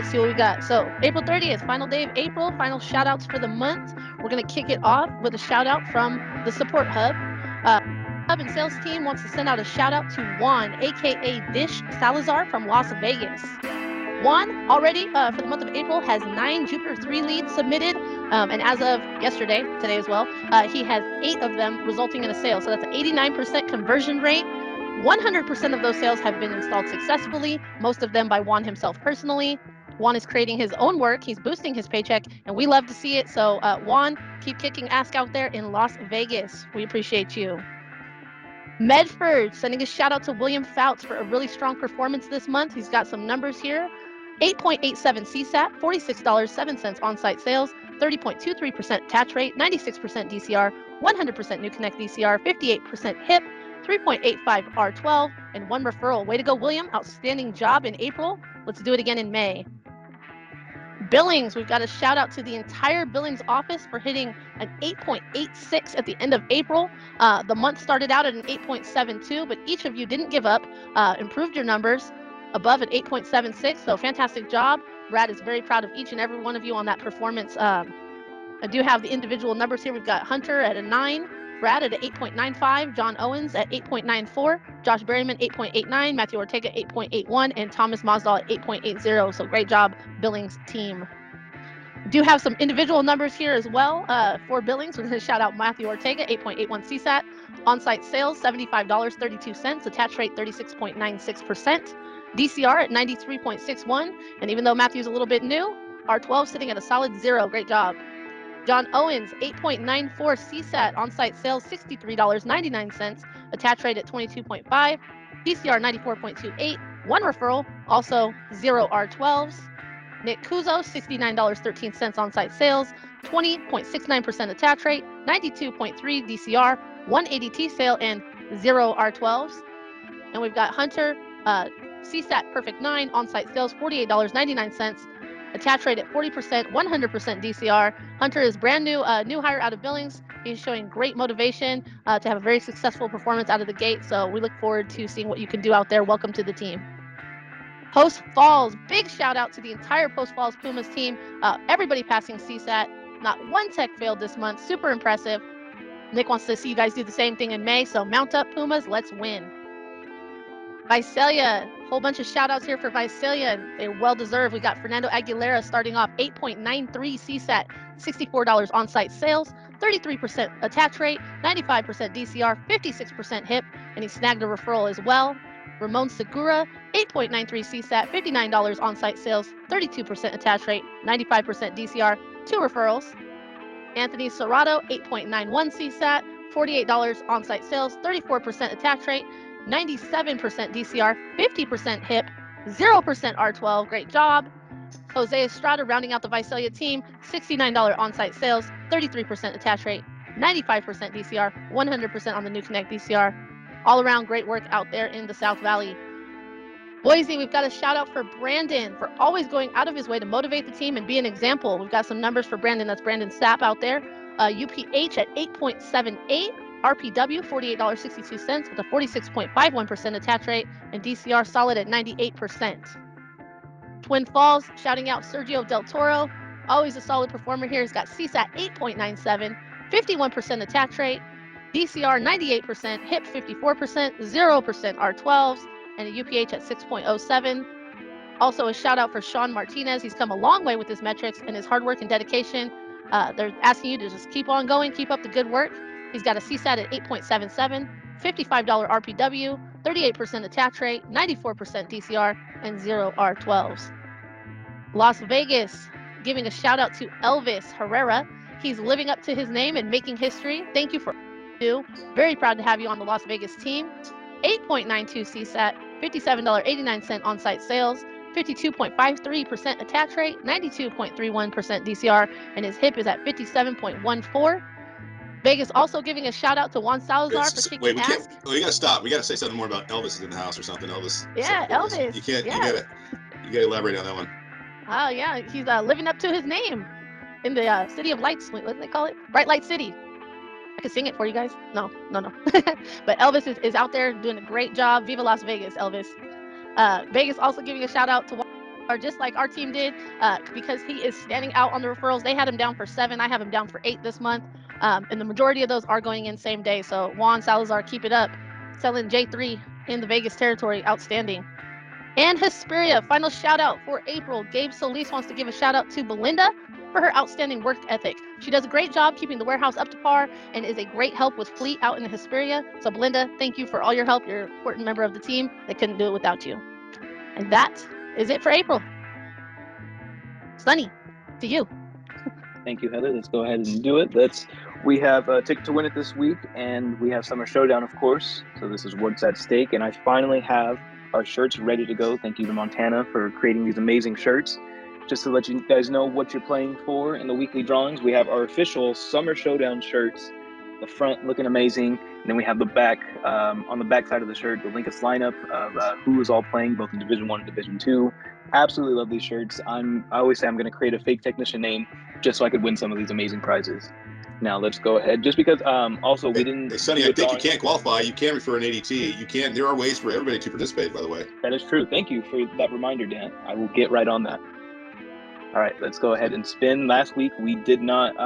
let's see what we got. So April 30th, final day of April, final shout outs for the month. We're going to kick it off with a shout out from the support hub. Hub and sales team wants to send out a shout out to Juan, aka Dish Salazar from Las Vegas. Juan already for the month of April has 9 Jupiter 3 leads submitted, and as of yesterday, today as well, he has 8 of them resulting in a sale. So that's an 89% conversion rate. 100% of those sales have been installed successfully, most of them by Juan himself personally. Juan is creating his own work. He's boosting his paycheck, and we love to see it. So, Juan, keep kicking ass out there in Las Vegas. We appreciate you. Medford sending a shout out to William Fouts for a really strong performance this month. He's got some numbers here. 8.87 CSAT, $46.07 on-site sales, 30.23% attach rate, 96% DCR, 100% New Connect DCR, 58% HIP, 3.85 R12, and 1 referral. Way to go, William. Outstanding job in April. Let's do it again in May. Billings, we've got a shout out to the entire Billings office for hitting an 8.86 at the end of April. The month started out at an 8.72, but each of you didn't give up, improved your numbers above an 8.76, so fantastic job. Brad is very proud of each and every one of you on that performance. I do have the individual numbers here. We've got Hunter at a 9, Brad at an 8.95, John Owens at 8.94, Josh Berryman 8.89, Matthew Ortega 8.81, and Thomas Masdal at 8.80. So great job, Billings team. Do have some individual numbers here as well for Billings. We're going to shout out Matthew Ortega, 8.81 CSAT, on-site sales $75.32, attach rate 36.96%, DCR at 93.61, and even though Matthew's a little bit new, R12 sitting at a solid 0. Great job. John Owens, 8.94 CSAT, on-site sales $63.99, attach rate at 22.5, DCR 94.28, 1 referral, also 0 R12s. Nick Kuzo, $69.13 on-site sales, 20.69% attach rate, 92.3 DCR, 1 ADT sale, and 0 R12s. And we've got Hunter, CSAT Perfect 9, on-site sales $48.99, attach rate at 40%, 100% DCR. Hunter is brand new, new hire out of Billings. He's showing great motivation to have a very successful performance out of the gate. So we look forward to seeing what you can do out there. Welcome to the team. Post Falls, big shout out to the entire Post Falls Pumas team. Everybody passing CSAT. Not one tech failed this month. Super impressive. Nick wants to see you guys do the same thing in May. So mount up, Pumas. Let's win. Visalia, whole bunch of shout outs here for Visalia. They're well deserved. We got Fernando Aguilera starting off 8.93 CSAT, $64 on-site sales, 33% attach rate, 95% DCR, 56% HIP, and he snagged a referral as well. Ramon Segura, 8.93 CSAT, $59 on-site sales, 32% attach rate, 95% DCR, 2 referrals. Anthony Serrato, 8.91 CSAT, $48 on-site sales, 34% attach rate, 97% DCR, 50% HIP, 0% R12. Great job. Jose Estrada rounding out the Visalia team, $69 on-site sales, 33% attach rate, 95% DCR, 100% on the New Connect DCR. All around great work out there in the South Valley. Boise, we've got a shout out for Brandon for always going out of his way to motivate the team and be an example. We've got some numbers for Brandon. That's Brandon Sapp out there. UPH at 8.78, RPW $48.62 with a 46.51% attach rate, and DCR solid at 98%. Twin Falls shouting out Sergio Del Toro, always a solid performer here. He's got CSAT 8.97, 51% attach rate, DCR 98%, HIP 54%, 0% R12s, and a UPH at 6.07. Also a shout out for Sean Martinez. He's come a long way with his metrics and his hard work and dedication. They're asking you to just keep on going, keep up the good work. He's got a CSAT at 8.77, $55 RPW, 38% attach rate, 94% DCR, and 0 R12s. Las Vegas, giving a shout out to Elvis Herrera. He's living up to his name and making history. Thank you for you. Very proud to have you on the Las Vegas team. 8.92 CSAT, $57.89 on-site sales, 52.53% attach rate, 92.31% DCR, and his HIP is at 57.14. Vegas also giving a shout out to Juan Salazar for kicking Wait, we ass. can't. Oh, you gotta stop. We gotta say something more about Elvis is in the house or something. Elvis. Yeah, Elvis. You can't. Yeah. You gotta elaborate on that one. Oh yeah, he's living up to his name in the city of lights. What do they call it? Bright Light City. I could sing it for you guys. No. But Elvis is out there doing a great job. Viva Las Vegas, Elvis. Vegas also giving a shout out to or just like our team did, because he is standing out on the referrals. They had him down for 7. I have him down for 8 this month. And the majority of those are going in same day. So Juan Salazar, keep it up. Selling J3 in the Vegas territory. Outstanding. And Hesperia, final shout out for April. Gabe Solis wants to give a shout out to Belinda for her outstanding work ethic. She does a great job keeping the warehouse up to par and is a great help with fleet out in the Hesperia. So Belinda, thank you for all your help. You're an important member of the team. They couldn't do it without you. And that is it for April. Sunny, to you. Thank you, Heather. Let's go ahead and do it. We have a ticket to win it this week, and we have Summer Showdown, of course. So this is what's at stake, and I finally have our shirts ready to go. Thank you to Montana for creating these amazing shirts. Just to let you guys know what you're playing for in the weekly drawings, we have our official Summer Showdown shirts. The front looking amazing, and then we have the back. On the back side of the shirt, the Linkus lineup of who is all playing both in Division 1 and Division 2. Absolutely love these shirts. I always say I'm going to create a fake technician name just so I could win some of these amazing prizes. Now let's go ahead. Just because also we didn't. Hey, Sonny, I think you can't qualify. You can refer an ADT. You can. There are ways for everybody to participate, by the way. That is true. Thank you for that reminder, Dan. I will get right on that. All right, let's go ahead and spin. Last week we did not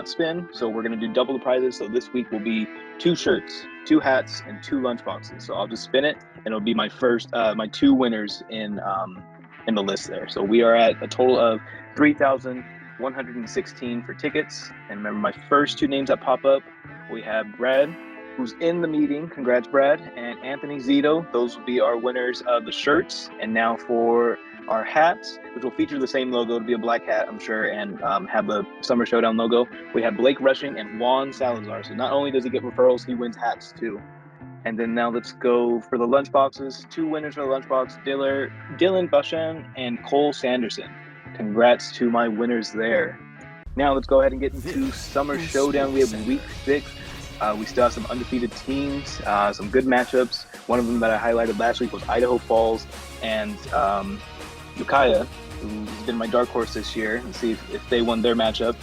spin, so we're going to do double the prizes. So this week will be 2 shirts, 2 hats, and 2 lunch boxes. So I'll just spin it, and it'll be my first, my 2 winners in the list there. So we are at a total of 3,116 for tickets. And remember, my first 2 names that pop up, we have Brad, who's in the meeting. Congrats, Brad. And Anthony Zito. Those will be our winners of the shirts. And now for our hats, which will feature the same logo. It'll be a black hat, I'm sure, and have the Summer Showdown logo. We have Blake Rushing and Juan Salazar. So not only does he get referrals, he wins hats too. And then now let's go for the lunch boxes. 2 winners for the lunchbox, Dylan Bashan and Cole Sanderson. Congrats to my winners there. Now let's go ahead and get into Summer Showdown. We have week 6. We still have some undefeated teams, some good matchups. One of them that I highlighted last week was Idaho Falls and Ukiah, who's been my dark horse this year, and see if they won their matchup.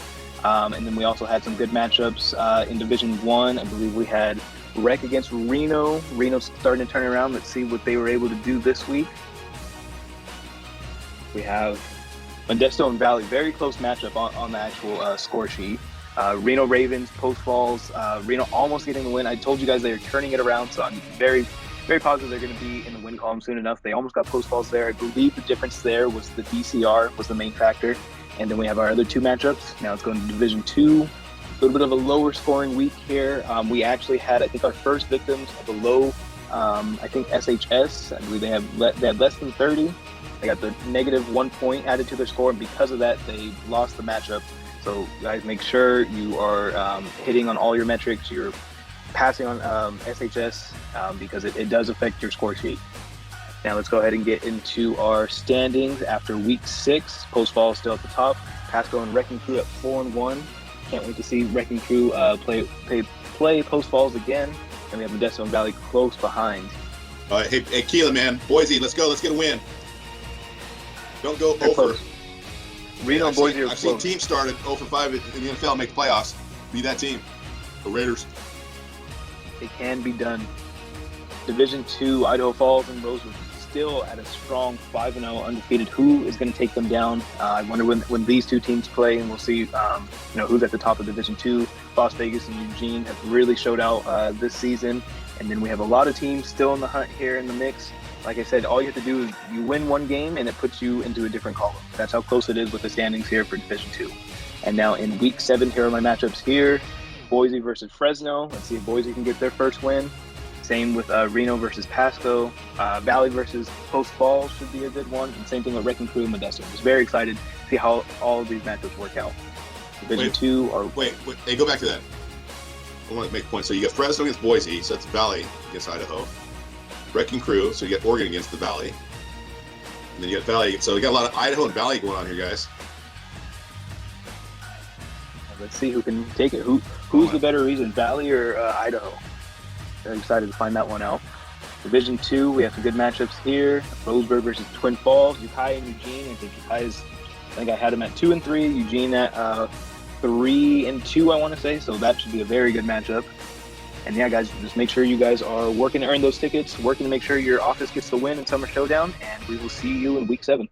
And then we also had some good matchups in Division 1. I believe we had Rec against Reno. Reno's starting to turn around. Let's see what they were able to do this week. We have Modesto and Valley, very close matchup on the actual score sheet. Reno Ravens, Post Falls, Reno almost getting the win. I told you guys they are turning it around, so I'm very, very positive they're going to be in the win column soon enough. They almost got Post Falls there. I believe the difference there was the DCR was the main factor. And then we have our other 2 matchups. Now let's go into Division 2. A little bit of a lower scoring week here. We actually had, I think, our first victims of a low, I think, SHS. I believe they had less than 30. They got the negative 1 point added to their score, and because of that, they lost the matchup. So guys, make sure you are hitting on all your metrics. You're passing on SHS because it does affect your score sheet. Now let's go ahead and get into our standings after week 6. Post Falls still at the top. Pasco and Wrecking Crew at 4-1. Can't wait to see Wrecking Crew play Post Falls again. And we have Modesto and Valley close behind. Hey, Keelan, man. Boise, let's go. Let's get a win. Don't go They're 0 close. for. Reno and Boise are I've seen close. teams started 0 for 5 in the NFL make the playoffs. Be that team. The Raiders. It can be done. Division 2, Idaho Falls and Rosewood still at a strong 5-0 undefeated. Who is going to take them down? I wonder when these 2 teams play, and we'll see who's at the top of Division 2. Las Vegas and Eugene have really showed out this season. And then we have a lot of teams still in the hunt here in the mix. Like I said, all you have to do is you win 1 game and it puts you into a different column. That's how close it is with the standings here for Division 2. And now in week 7, here are my matchups here. Boise versus Fresno. Let's see if Boise can get their first win. Same with Reno versus Pasco. Valley versus Post Falls should be a good one. And same thing with Wrecking Crew and Modesto. Just very excited to see how all of these matchups work out. Division 2 are... Wait. Hey, go back to that. I want to make a point. So you got Fresno against Boise, so that's Valley against Idaho. Wrecking Crew, so you get Oregon against the Valley. And then you got Valley. So we got a lot of Idaho and Valley going on here, guys. Let's see who can take it. Who's the better reason, Valley or Idaho? Very excited to find that one out. Division 2, we have some good matchups here. Roseburg versus Twin Falls. Ukiah and Eugene. I think I had them at 2-3. Eugene at 3-2, I want to say. So that should be a very good matchup. And yeah, guys, just make sure you guys are working to earn those tickets, working to make sure your office gets the win in Summer Showdown, and we will see you in week 7.